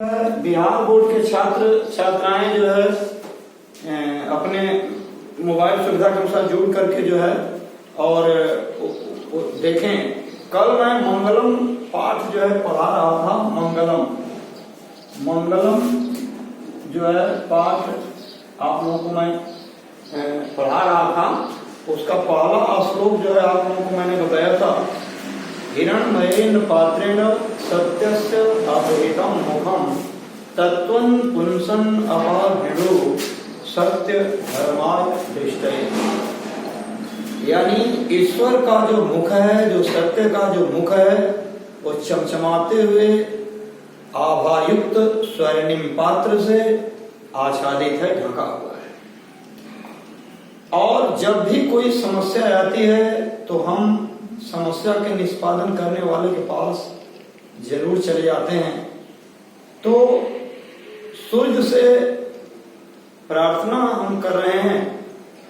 Bihar board के छात्र छात्राएं जो है अपने मोबाइल सुविधा के अनुसार जुड़ करके जो है और देखें। कल मैं मंगलम पाठ जो है पढ़ा रहा था। मंगलम जो है पाठ आप लोगों को मैं पढ़ा रहा था। उसका पहला श्लोक जो है आप लोगों को मैंने बताया था, हिरण्मयेन पात्रेण सत्यस्य अभेदं मुखम तत्वं पुंसन अपाभिडो सत्य धर्माय दृष्टये। यानी ईश्वर का जो मुख है, जो सत्य का जो मुख है, वो चमचमाते हुए आभायुक्त स्वर्णिम पात्र से आच्छादित है, ढका हुआ है। और जब भी कोई समस्या आती है तो हम समस्या के निष्पादन करने वाले के पास जरूर चले जाते हैं। तो सूर्य से प्रार्थना हम कर रहे हैं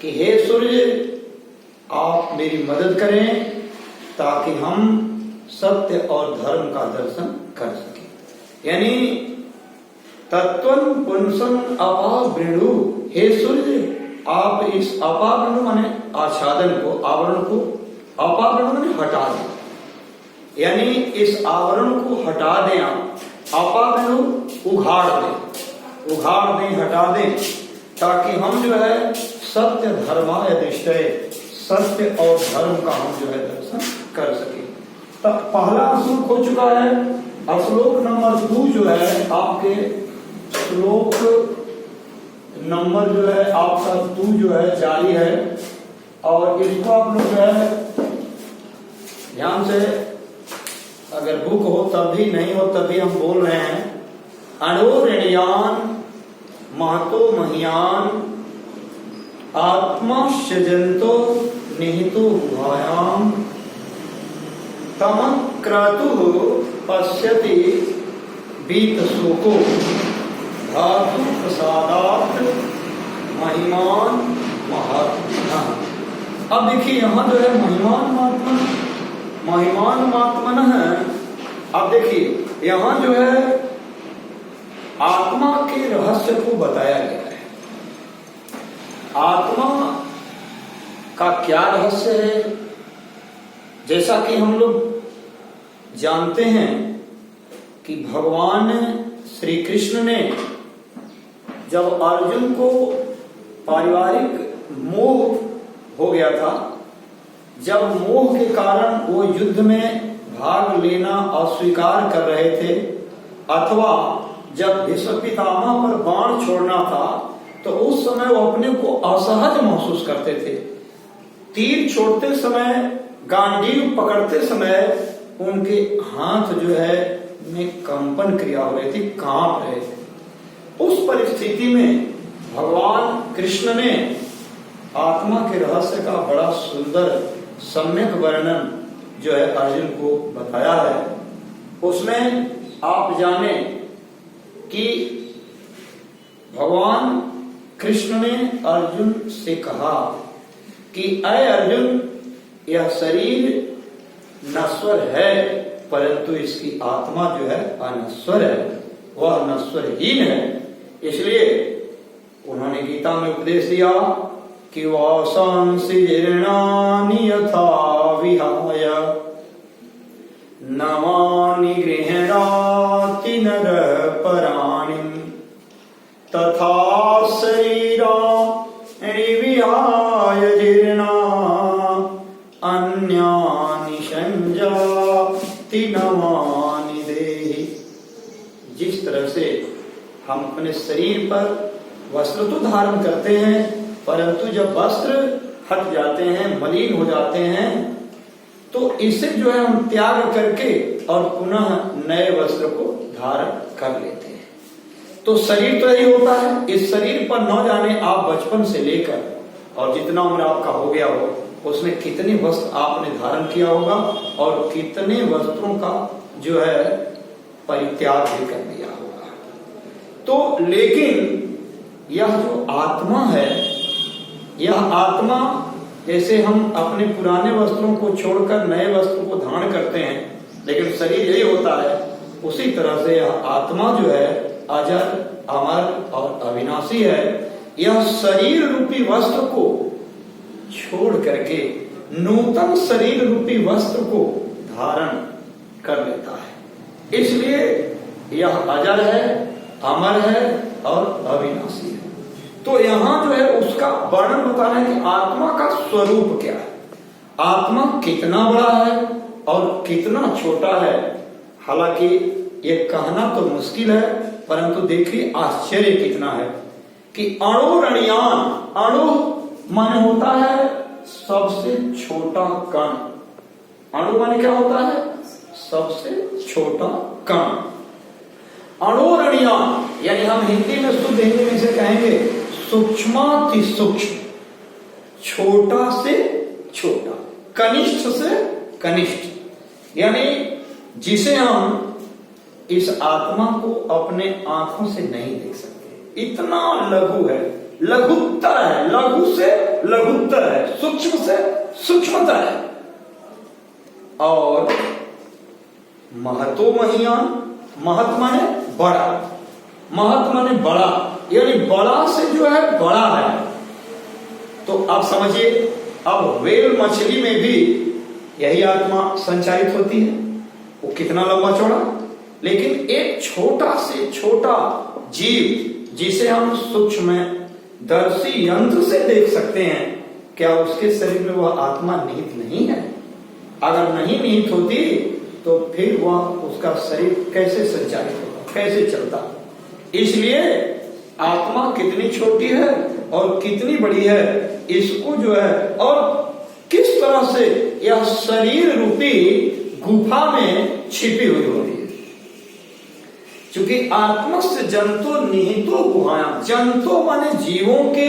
कि हे सूर्य, आप मेरी मदद करें ताकि हम सत्य और धर्म का दर्शन कर सकें। यानी तत्वं पुंसन अपावृणु, हे सूर्य आप इस अपावृणु माने आच्छादन को, आवरण को, अपावरण माने हटा दें। यानी इस आवरण को हटा दें आप, अपावरण उघाड़ दें, हटा दें, ताकि हम जो है सत्य धर्माय दृष्टये, सत्य और धर्म का हम जो है दर्शन कर सके। तब पहला श्लोक हो चुका है। श्लोक नंबर 2 जो है आपके श्लोक नंबर जो है आपका 2 जो है जारी है। और इसको आप लोग जो है ध्यान से, अगर बुक हो तब भी, नहीं हो तब भी हम बोल रहे हैं। अणोरणयान महतो मह्यान आत्मा सजंतो निहितो गुहायाम तमः क्रतुः पश्यति बीत शोको धातु प्रसादात् महिमान महात्मा। अब देखिए यहाँ जो है महिमान महात्मन है। अब देखिए यहाँ जो है आत्मा के रहस्य को बताया गया है। आत्मा का क्या रहस्य है? जैसा कि हम लोग जानते हैं कि भगवान श्री कृष्ण ने जब अर्जुन को पारिवारिक मोह हो गया था, जब मोह के कारण वो युद्ध में भाग लेना अस्वीकार कर रहे थे, अथवा जब भीष्म पितामह पर बाण छोड़ना था, तो उस समय वो अपने को असहज महसूस करते थे। तीर छोड़ते समय, गांडीव पकड़ते समय उनके हाथ जो है में कंपन क्रिया हो रही थी, कांप रहे थे। उस परिस्थिति में भगवान कृष्ण ने आत्मा के रहस्य का बड़ा सुंदर सम्यक वर्णन जो है अर्जुन को बताया है। उसमें आप जाने कि भगवान कृष्ण ने अर्जुन से कहा कि अय अर्जुन, यह शरीर नश्वर है परंतु इसकी आत्मा जो है अनश्वर है, वह नश्वरहीन है। इसलिए उन्होंने गीता में उपदेश दिया कि वासांसि जीर्णानि यथा विहाय नवानि गृह्णाति नरः पराणिं तथा शरीराणि विहाय जीर्णा अन्यानि संजाति नवानि देहि। जिस तरह से हम अपने शरीर पर वस्त्र तो धारण करते हैं, परंतु जब वस्त्र हट जाते हैं, मलिन हो जाते हैं, तो इसे जो है हम त्याग करके और पुनः नए वस्त्र को धारण कर लेते हैं। तो शरीर तो यही होता है। इस शरीर पर न जाने आप बचपन से लेकर और जितना उम्र आपका हो गया हो, उसमें कितने वस्त्र आपने धारण किया होगा और कितने वस्त्रों का जो है परित्याग भी कर दिया होगा। तो लेकिन यह जो आत्मा है, यह आत्मा, जैसे हम अपने पुराने वस्त्रों को छोड़कर नए वस्त्रों को धारण करते हैं, लेकिन शरीर यही होता है उसी तरह से यह आत्मा जो है अजर, अमर और अविनाशी है। यह शरीर रूपी वस्त्र को छोड़ करके नूतन शरीर रूपी वस्त्र को धारण कर लेता है, इसलिए यह अजर है, अमर है और अविनाशी है। तो यहां जो है उसका वर्णन बताना है कि आत्मा का स्वरूप क्या है, आत्मा कितना बड़ा है और कितना छोटा है। हालांकि ये कहना तो मुश्किल है, परंतु देखिए आश्चर्य कितना है कि अणुरणियान, अणु माने होता है सबसे छोटा कण। अणु माने क्या होता है? सबसे छोटा कण। अणुरणियान यानी हम हिंदी में, शुद्ध हिंदी में इसे कहेंगे सूक्ष्माति सूक्ष्म, छोटा से छोटा, कनिष्ठ से कनिष्ठ, यानी जिसे हम इस आत्मा को अपने आंखों से नहीं देख सकते, इतना लघु है, लघुत्तर है, लघु से लघुत्तर है, सूक्ष्म से सूक्ष्मतर है। और महतो महियान, महत माने बड़ा, महत माने बड़ा, यानी बड़ा से जो है बड़ा है। तो आप समझिए, अब व्हेल मछली में भी यही आत्मा संचारित होती है, वो कितना लंबा चौड़ा, लेकिन एक छोटा से छोटा जीव जिसे हम सूक्ष्म दर्शी यंत्र से देख सकते हैं, क्या उसके शरीर में वह आत्मा निहित नहीं है? अगर नहीं निहित होती तो फिर वह, उसका शरीर कैसे संचालित होता, कैसे चलता? इसलिए आत्मा कितनी छोटी है और कितनी बड़ी है, इसको जो है, और किस तरह से यह शरीर रूपी गुफा में छिपी हुई होती है। क्योंकि आत्मा से जंतु निहितो गुहायां, जंतु माने जीवों के,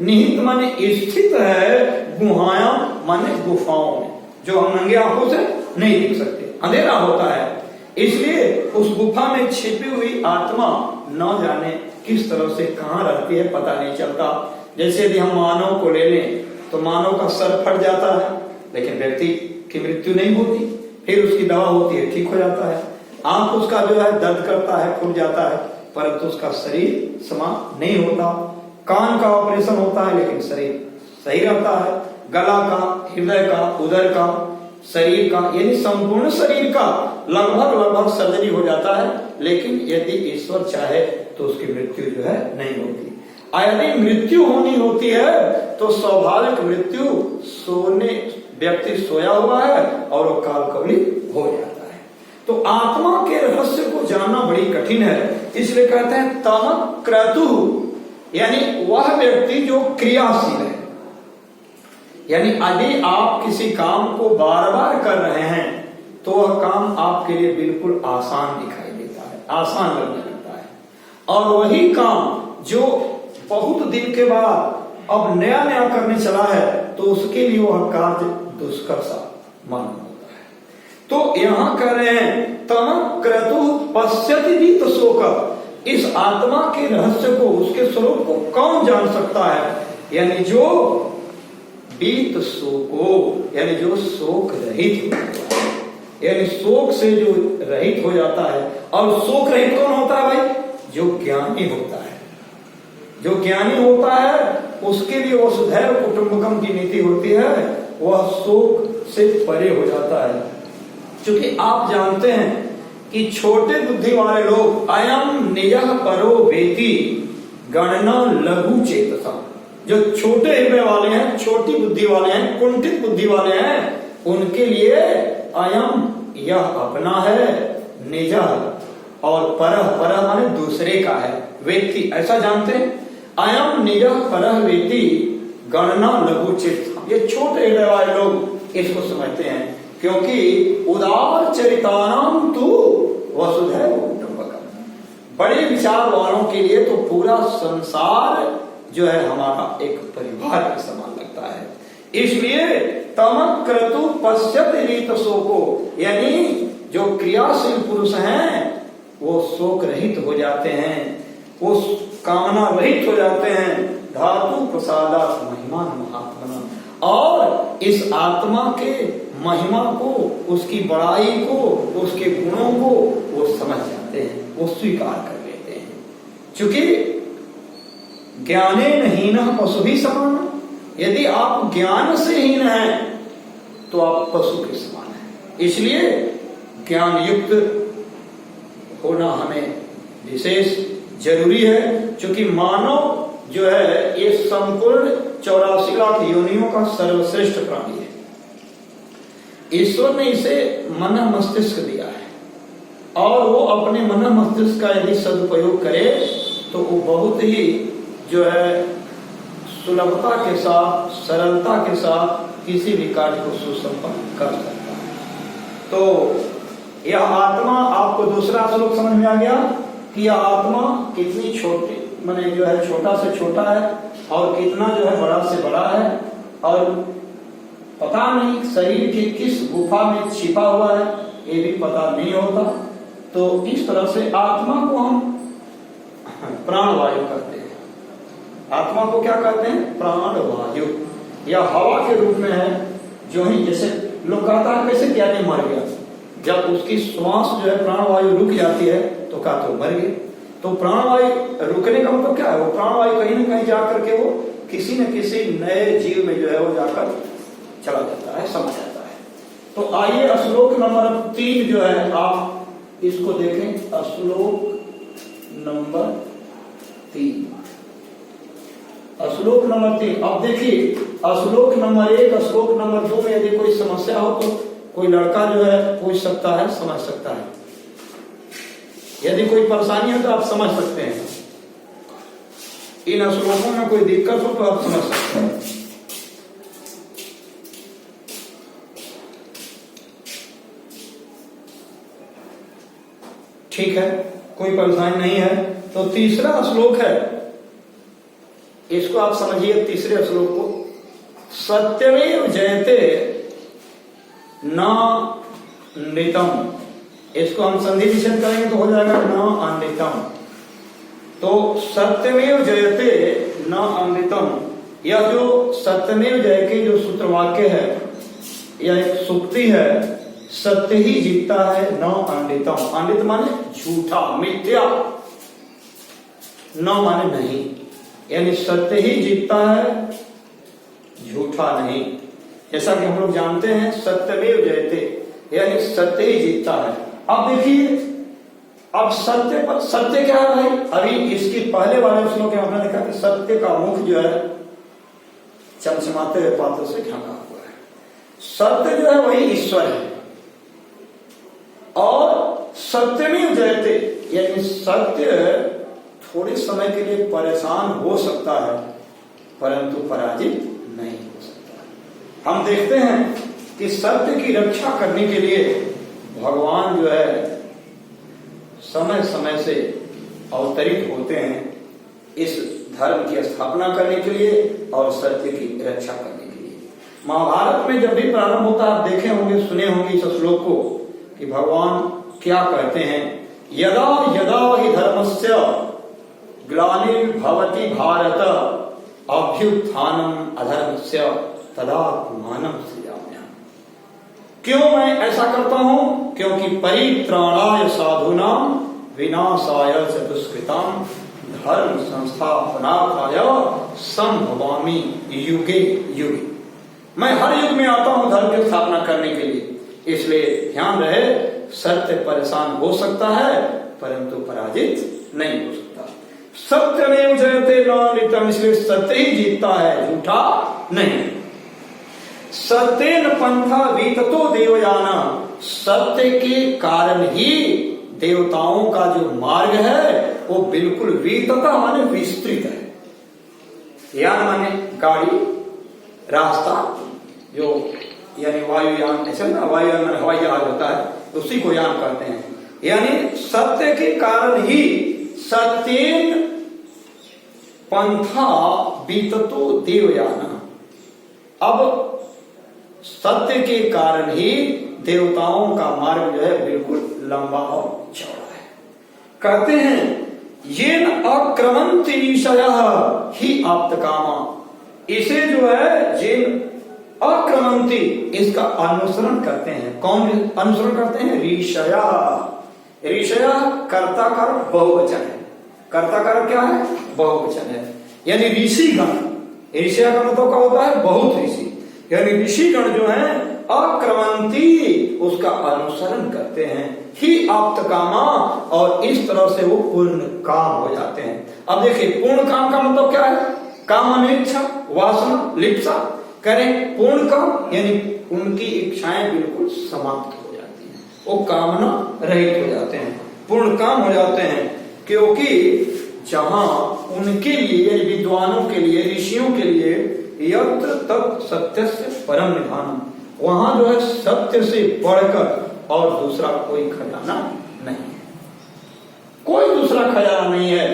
निहित माने स्थित है, गुहायां माने गुफाओं में, जो हम नंगे आंखों से नहीं देख सकते, अंधेरा होता है। इसलिए उस गुफा में छिपी हुई आत्मा न जाने किस तरह से कहां रहती है, पता नहीं चलता। जैसे यदि हम मानव को ले लें तो मानव का सर फट जाता है, लेकिन व्यक्ति की मृत्यु नहीं होती, फिर उसकी दवा होती है, ठीक हो जाता है। आंख उसका जो है दर्द करता है, फूट जाता है, परंतु उसका शरीर समान नहीं होता। कान का ऑपरेशन होता है, लेकिन शरीर सही रहता है। गला का, हृदय का, उदर का, शरीर का, यानी संपूर्ण शरीर का लगभग सर्जरी हो जाता है, लेकिन यदि ईश्वर चाहे तो उसकी मृत्यु जो है नहीं होती। यदि मृत्यु होनी होती है तो स्वाभाविक मृत्यु, सोने, व्यक्ति सोया हुआ है और वो कालकवली हो जाता है। तो आत्मा के रहस्य को जानना बड़ी कठिन है, इसलिए कहते हैं तमः क्रतु, यानी वह व्यक्ति जो क्रियाशील है। यानी यदि आप किसी काम को बार बार कर रहे हैं तो वह काम आपके लिए बिल्कुल आसान दिखाई देता है, आसान लगने लगता है। और वही काम जो बहुत दिन के बाद अब नया नया करने चला है तो उसके लिए वह कार्य दुष्कर सा मालूम होता है। तो यहां कह रहे हैं तमः क्रतु पश्यति वीत शोक, इस आत्मा के रहस्य को, उसके स्वरूप को कौन जान सकता है? यानी जो वीत शोको, यानी जो शोक रहित हो जाता है, यानी शोक से जो रहित हो जाता है। और शोक रहित कौन होता है भाई? जो ज्ञानी होता है। जो ज्ञानी होता है उसके लिए वसुधैव कुटुंबकम की नीति होती है, वह शोक से परे हो जाता है। क्योंकि आप जानते हैं कि छोटे बुद्धि वाले लोग अयम नियः परो वेति गणना लघु चेतसा, जो छोटे हृदय वाले हैं, छोटी बुद्धि वाले हैं, कुंठित बुद्धि वाले हैं, उनके लिए अयम यह अपना है, निजः और परः माने दूसरे का है, वेति ऐसा जानते हैं। अयम निजः परः वेति गणना लघु चेतसा, ये छोटे हृदय वाले लोग इसको समझते हैं। क्योंकि उदार चरितानाम तु वसुधैव कुटुंबकम, बड़े विचार वालों के लिए तो पूरा संसार जो है हमारा एक परिवार के समान लगता है। इसलिए तमः क्रतु पश्यति वीत शोको, यानी जो क्रियाशील पुरुष हैं वो शोक रहित हो जाते हैं, वो कामना रहित हो जाते हैं। धातु प्रसादात् महिमा महात्मना, और इस आत्मा के महिमा को, उसकी बड़ाई को, उसके गुणों को वो समझ जाते हैं, वो स्वीकार कर लेते हैं। क्योंकि ज्ञाने हीन पशु भी समान, यदि आप ज्ञान से हीन हैं तो आप पशु के समान हैं। इसलिए ज्ञान युक्त होना हमें विशेष जरूरी है, क्योंकि मानव जो है ये संपूर्ण 84 लाख योनियों का सर्वश्रेष्ठ प्राणी है। ईश्वर ने इसे मन मस्तिष्क दिया है, और वो अपने मन मस्तिष्क का यदि सदुपयोग करे तो वो बहुत ही जो है सुलभता के साथ, सरलता के साथ किसी भी कार्य को सुसंपन्न कर सकता है। तो यह आत्मा, आपको दूसरा श्लोक समझ में आ गया कि यह आत्मा कितनी छोटी, माने जो है छोटा से छोटा है, और कितना जो है बड़ा से बड़ा है, और पता नहीं शरीर की किस गुफा में छिपा हुआ है ये भी पता नहीं होता। तो इस तरह से आत्मा को हम प्राणवायु कहते हैं। आत्मा को क्या कहते हैं? प्राणवायु, या हवा के रूप में है। जो ही जैसे लोग कहता है कैसे क्या नहीं मर गया, जब उसकी श्वास जो है प्राणवायु रुक जाती है तो क्या तो मर गए। तो प्राणवायु रुकने का मतलब क्या है? वो प्राणवायु कहीं ना कहीं जाकर के वो किसी न किसी नए जीव में जो है वो जाकर चला जाता है, समा जाता है। तो आइए श्लोक नंबर 3 जो है आप इसको देखें। श्लोक नंबर 3, श्लोक नंबर 3। अब देखिए श्लोक नंबर 1, श्लोक नंबर 2 में यदि कोई समस्या हो तो कोई लड़का जो है पूछ सकता है, समझ सकता है। यदि कोई परेशानी हो तो आप समझ सकते हैं। इन श्लोकों में कोई दिक्कत हो तो आप समझ सकते हैं। ठीक है, कोई परेशानी नहीं है। तो तीसरा श्लोक है, इसको आप समझिए। तीसरे श्लोक को, सत्यमेव जयते न नृतम, इसको हम संधि विच्छेद करेंगे तो हो जाएगा न अनृतम। तो सत्यमेव जयते न अनृतम, यह जो सत्यमेव जय के जो सूत्र वाक्य है, यह एक सूक्ति है। सत्य ही जीतता है, न अनृतम। अनृत माने झूठा, मिथ्या, न माने नहीं, यानी सत्य ही जीतता है, झूठा नहीं। जैसा कि हम लोग जानते हैं सत्यमेव जयते, यानी सत्य ही जीतता है। अब देखिए, अब सत्य पर सत्य क्या है भाई? अभी इसकी पहले वाले श्लोक में हमने देखा कि सत्य का मुख जो है चमचमाते हुए पात्रों से ढका हुआ है। सत्य जो है वही ईश्वर है, और सत्यमेव जयते, यानी सत्य थोड़े समय के लिए परेशान हो सकता है परंतु पराजित नहीं हो सकता। हम देखते हैं कि सत्य की रक्षा करने के लिए भगवान जो है समय समय से अवतरित होते हैं, इस धर्म की स्थापना करने के लिए और सत्य की रक्षा करने के लिए। महाभारत में जब भी प्रारंभ होता है, आप देखे होंगे, सुने होंगे इस श्लोक को कि भगवान क्या कहते हैं, यदा यदा हि धर्मस्य ग्लानिर्भवति भारत अभ्युत्थानम अधर्मस्य तदात्मानं सृजाम्यहम्। क्यों मैं ऐसा करता हूं? क्योंकि परित्राणाय साधूनां विनाशाय च दुष्कृतां धर्म संस्थापनार्थाय संभवामि युगे युगे। मैं हर युग में आता हूं धर्म की स्थापना करने के लिए। इसलिए ध्यान रहे, सत्य परेशान हो सकता है परंतु पराजित नहीं हो सकता। सत्यमेव जयते न अनृतम, इसलिए सत्य ही जीतता है, झूठा नहीं। सत्येन पंथा वीततो देवयाना, सत्य के कारण ही देवताओं का जो मार्ग है वो बिल्कुल वीतता माने विस्तृत है। यान माने गाड़ी, रास्ता, जो यानी वायुयान, ऐसा ना, वायुयान माने हवाई जहाज होता है, उसी को यान कहते हैं। यानी सत्य के कारण ही, सत्येन पंथा वीततो देवयाना, अब सत्य के कारण ही देवताओं का मार्ग जो है बिल्कुल लंबा और चौड़ा है। कहते हैं ये न अक्रमंति विषयः ही आप्तकामा, इसे जो है जिन अक्रमंती, इसका अनुसरण करते हैं। कौन अनुसरण करते हैं? ऋषया। ऋषया कर्ता का बहुवचन है। कर्ता का क्या है? बहुवचन है। यानी ऋषिगण, ऋषया का मतलब क्या होता है? बहुत ऋषि। यानी ऋषिगण जो है अक्रमंती, उसका अनुसरण करते हैं ही आप्त कामा, और इस तरह से वो पूर्ण काम हो जाते हैं। अब देखिए पूर्ण काम का मतलब क्या है? काम माने इच्छा, वासना, लिप्सा। करें पूर्ण काम यानी उनकी इच्छाएं बिल्कुल समाप्त हो जाती हैं, वो कामना रहित हो जाते हैं, पूर्ण काम हो जाते हैं। क्योंकि जहां उनके लिए, विद्वानों के लिए, ऋषियों के लिए यत्र तत् सत्य से परम निधानम, वहां जो है सत्य से बढ़कर और दूसरा कोई खजाना नहीं है, कोई दूसरा खजाना नहीं है।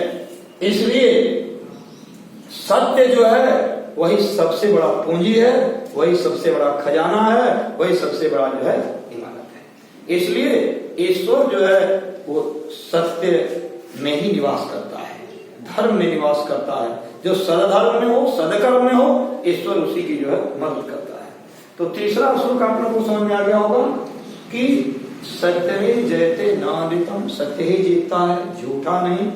इसलिए सत्य जो है वही सबसे बड़ा पूंजी है, वही सबसे बड़ा खजाना है, वही सबसे बड़ा जो है इमारत है। इसलिए ईश्वर जो है वो सत्य में ही निवास करता है, धर्म में निवास करता है। जो सदधर्म में हो, सदकर्म में हो, ईश्वर उसी की जो है मदद करता है। तो तीसरा श्लोक आप लोगों को समझ में आ गया होगा कि सत्य में जयते नादितम, सत्य ही जीतता है, झूठा नहीं।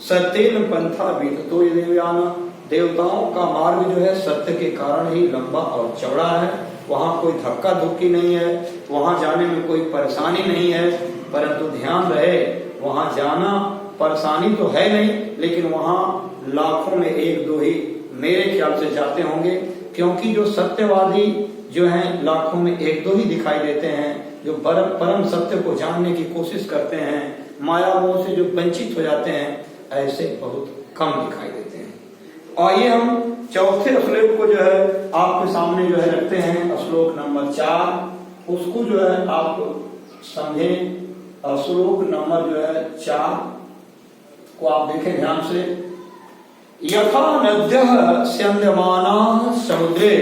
सत्येन पंथा बीततो देवयाना, देवताओं का मार्ग जो है सत्य के कारण ही लंबा और चौड़ा है। वहां कोई धक्का धुक्की नहीं है, वहां जाने में कोई परेशानी नहीं है। परंतु ध्यान रहे, वहां जाना परेशानी तो है नहीं, लेकिन वहां लाखों में एक दो ही मेरे ख्याल से जाते होंगे। क्योंकि जो सत्यवादी जो हैं लाखों में एक दो ही दिखाई देते हैं, जो परम सत्य को जानने की कोशिश करते हैं, माया मोह से जो वंचित हो जाते हैं, ऐसे बहुत कम दिखाई देते हैं। आइए हम चौथे श्लोक को जो है आपके सामने जो है रखते हैं, श्लोक नंबर 4, उसको जो है आप समझें। श्लोक नंबर जो है 4 को आप देखें ध्यान से। यथा नद्यः स्यन्द्यमानाः समुद्रे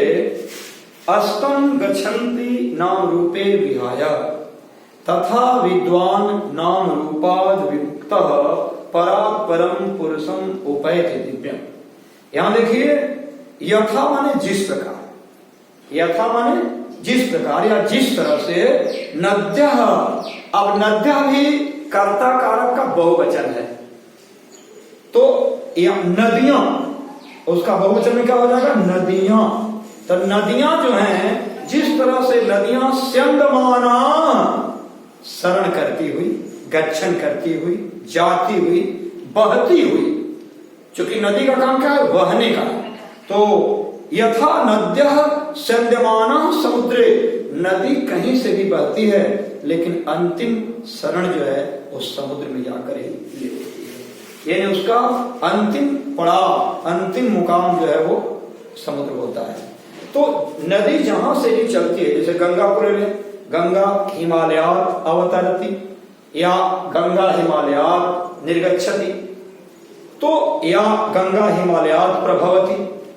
अस्तं गच्छन्ति नाम रूपे विहाय, तथा विद्वान नाम रूपाद विमुक्तः परात् परम पुरुषम उपैति दिव्यम। यहां देखिए यथा माने जिस प्रकार, यथा माने जिस प्रकार या जिस तरह से, नद्यः, अब नद्यः भी कर्ता कारक का बहुवचन है, तो नदियां, उसका बहुवचन में क्या हो जाएगा? नदियां। तो नदियां जो हैं, जिस तरह से नदियां स्यन्दमाना, शरण करती हुई, गच्छन करती हुई, जाती हुई, बहती हुई, क्योंकि नदी का काम क्या है? बहने का। तो यथा नद्यः स्यन्दमाना समुद्रे, नदी कहीं से भी बहती है, लेकिन अंतिम शरण जो है उस समुद्र में जाकर ही ले लेती है। यानी उसका अंतिम पड़ाव, अंतिम मुकाम जो है वो समुद्र होता है। तो नदी जहां से भी चलती है, जैसे गंगा को ले लें, गंगा हिमालयात् अवतरति या गंगा हिमालयात् निर्गच्छति, तो या गंगा हिमालयात् प्रभवति,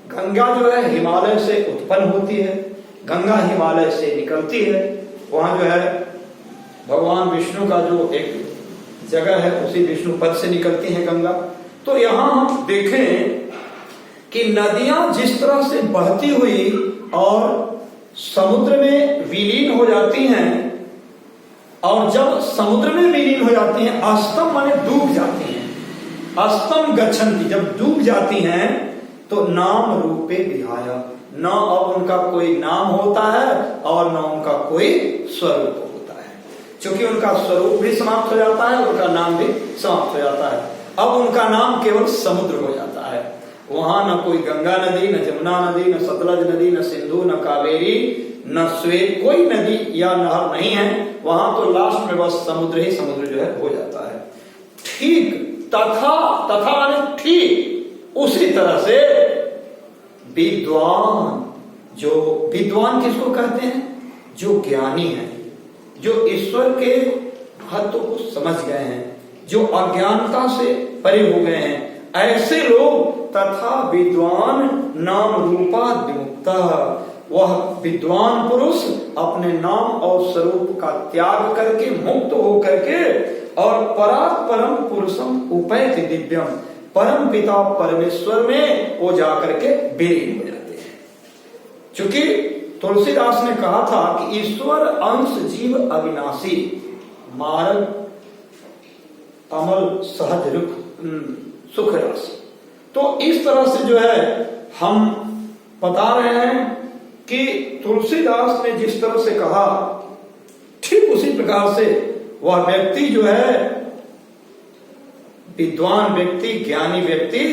गंगा जो है हिमालय से उत्पन्न होती है, गंगा हिमालय से निकलती है। वहां जो है भगवान विष्णु का जो एक जगह है, उसी विष्णु पद से निकलती है गंगा। तो यहां हम देखें कि नदियां जिस तरह से बहती हुई और समुद्र में विलीन हो जाती हैं, और जब समुद्र में विलीन हो जाती हैं, अस्तम माने डूब जाती हैं, अस्तम गच्छन्ति, जब डूब जाती हैं, तो नाम रूपे विहाय, न अब उनका कोई नाम होता है और न उनका कोई स्वरूप होता है, क्योंकि उनका स्वरूप भी समाप्त हो जाता है, उनका नाम भी समाप्त हो जाता है। अब उनका नाम केवल समुद्र हो जाता है। वहां न कोई गंगा नदी, न जमुना नदी, न सतलज नदी, न सिंधु, न कावेरी, न श्वेत, कोई नदी या नहर नहीं है। वहां तो लास्ट में बस समुद्र ही समुद्र जो है हो जाता है। ठीक तथा, तथा माने ठीक उसी तरह से विद्वान, जो विद्वान किसको कहते हैं? जो ज्ञानी है, जो ईश्वर के महत्व को समझ गए हैं, जो अज्ञानता से परे हो गए हैं, ऐसे लोग तथा विद्वान नाम रूपा विमुक्ता, वह विद्वान पुरुष अपने नाम और स्वरूप का त्याग करके, मुक्त हो करके, और परात् परम पुरुषम उपैति दिव्यम, परम पिता परमेश्वर में वो जाकर के विलीन हो जाते हैं। क्योंकि तुलसीदास ने कहा था कि ईश्वर अंश जीव अविनाशी, मार्ग अमल सहज रूप सुख रस। तो इस तरह से जो है हम बता रहे हैं कि तुलसीदास ने जिस तरह से कहा, ठीक उसी प्रकार से वह व्यक्ति जो है, विद्वान व्यक्ति, ज्ञानी व्यक्ति,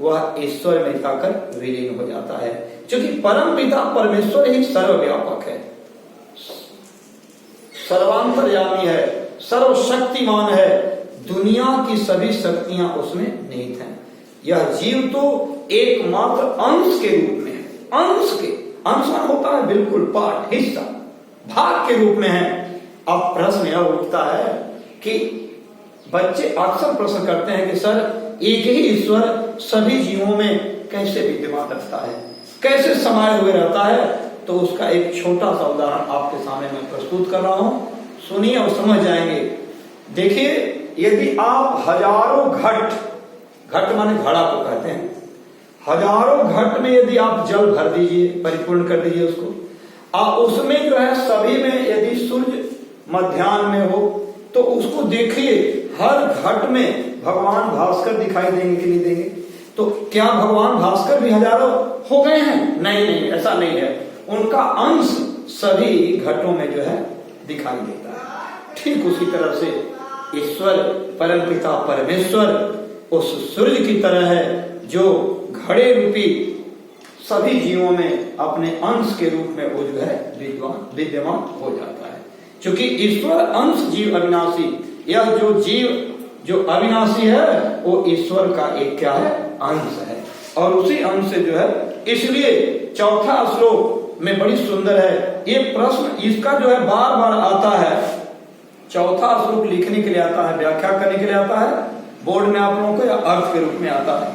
वह ईश्वर में जाकर विलीन हो जाता है। क्योंकि परम पिता परमेश्वर ही सर्वव्यापक है, सर्वांतर्यामी है, सर्वशक्तिमान है, दुनिया की सभी शक्तियां उसमें निहित हैं। यह जीव तो एकमात्र अंश के रूप में है, अंश होता है बिल्कुल पार्ट, हिस्सा, भाग के रूप में है। अब प्रश्न यह उठता है कि बच्चे अक्सर प्रश्न करते हैं कि सर एक ही ईश्वर सभी जीवों में कैसे विद्यमान रहता है, कैसे समाये हुए रहता है। तो उसका एक छोटा सा उदाहरण आपके सामने मैं प्रस्तुत कर रहा हूं, सुनिए और समझ जाएंगे। देखिए, यदि आप हजारों घट माने घड़ा को कहते हैं, हजारों घट में यदि आप जल भर दीजिए, परिपूर्ण कर दीजिए उसको, और उसमें जो है सभी में यदि सूर्य मध्याह्न में हो, तो उसको देखिए हर घट में भगवान भास्कर दिखाई देंगे कि नहीं देंगे? तो क्या भगवान भास्कर भी हजारों हो गए हैं? नहीं, ऐसा नहीं है। उनका अंश सभी घटों में जो है दिखाई देता है। ठीक उसी तरह से ईश्वर परमपिता परमेश्वर उस सूर्य की तरह है जो घड़े रूपी सभी जीवों में अपने अंश के रूप में वो जो है विद्यमान हो जाता है। क्योंकि ईश्वर अंश जीव अविनाशी, यह जो जीव जो अविनाशी है वो ईश्वर का एक क्या है? अंश है। और उसी अंश से जो है, इसलिए चौथा श्लोक में बड़ी सुंदर है ये प्रश्न, इसका जो है बार बार आता है। चौथा श्लोक लिखने के लिए आता है, व्याख्या करने के लिए आता है बोर्ड में आप लोगों को, या अर्थ के रूप में आता है।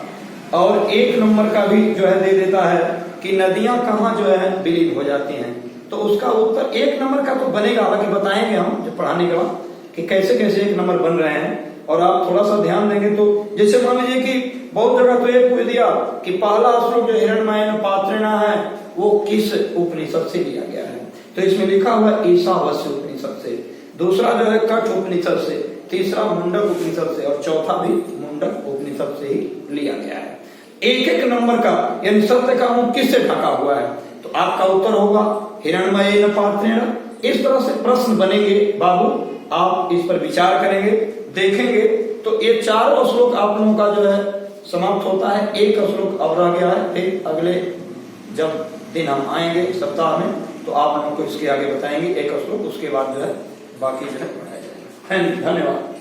और 1 नंबर का भी जो है दे देता है कि नदियां कहाँ जो है विलीन हो जाती हैं। तो उसका उत्तर 1 नंबर का तो बनेगा, हालांकि बताएंगे हम जब पढ़ाने के बाद कि कैसे कैसे 1 नंबर बन रहे हैं। और आप थोड़ा सा ध्यान देंगे तो जैसे मान लीजिए कि बहुत जगह तो ये पूछ दिया कि पहला श्लोक जो हिरण्मय पात्रिणा है वो किस उपनिषद से लिया गया है। तो इसमें लिखा हुआ ईशावास्य उपनिषद से, दूसरा जो है कठ उपनिषद से, तीसरा मुंडक उपनिषद से, और चौथा भी मुंडक उपनिषद से ही लिया गया है। 1-1 नंबर का यानी सत्य का मुख किससे ढका हुआ है? तो आपका उत्तर होगा हिरण्मय पात्रेण। इस तरह से प्रश्न बनेंगे बाबू, आप इस पर विचार करेंगे, देखेंगे। तो ये चारों श्लोक आप लोगों का जो है समाप्त होता है। एक श्लोक अब रह गया है, फिर अगले जब दिन हम आएंगे सप्ताह में तो आप लोगों को इसके आगे बताएंगे 1 श्लोक, उसके बाद जो है बाकी जो है पढ़ाया जाएगा। धन्यवाद।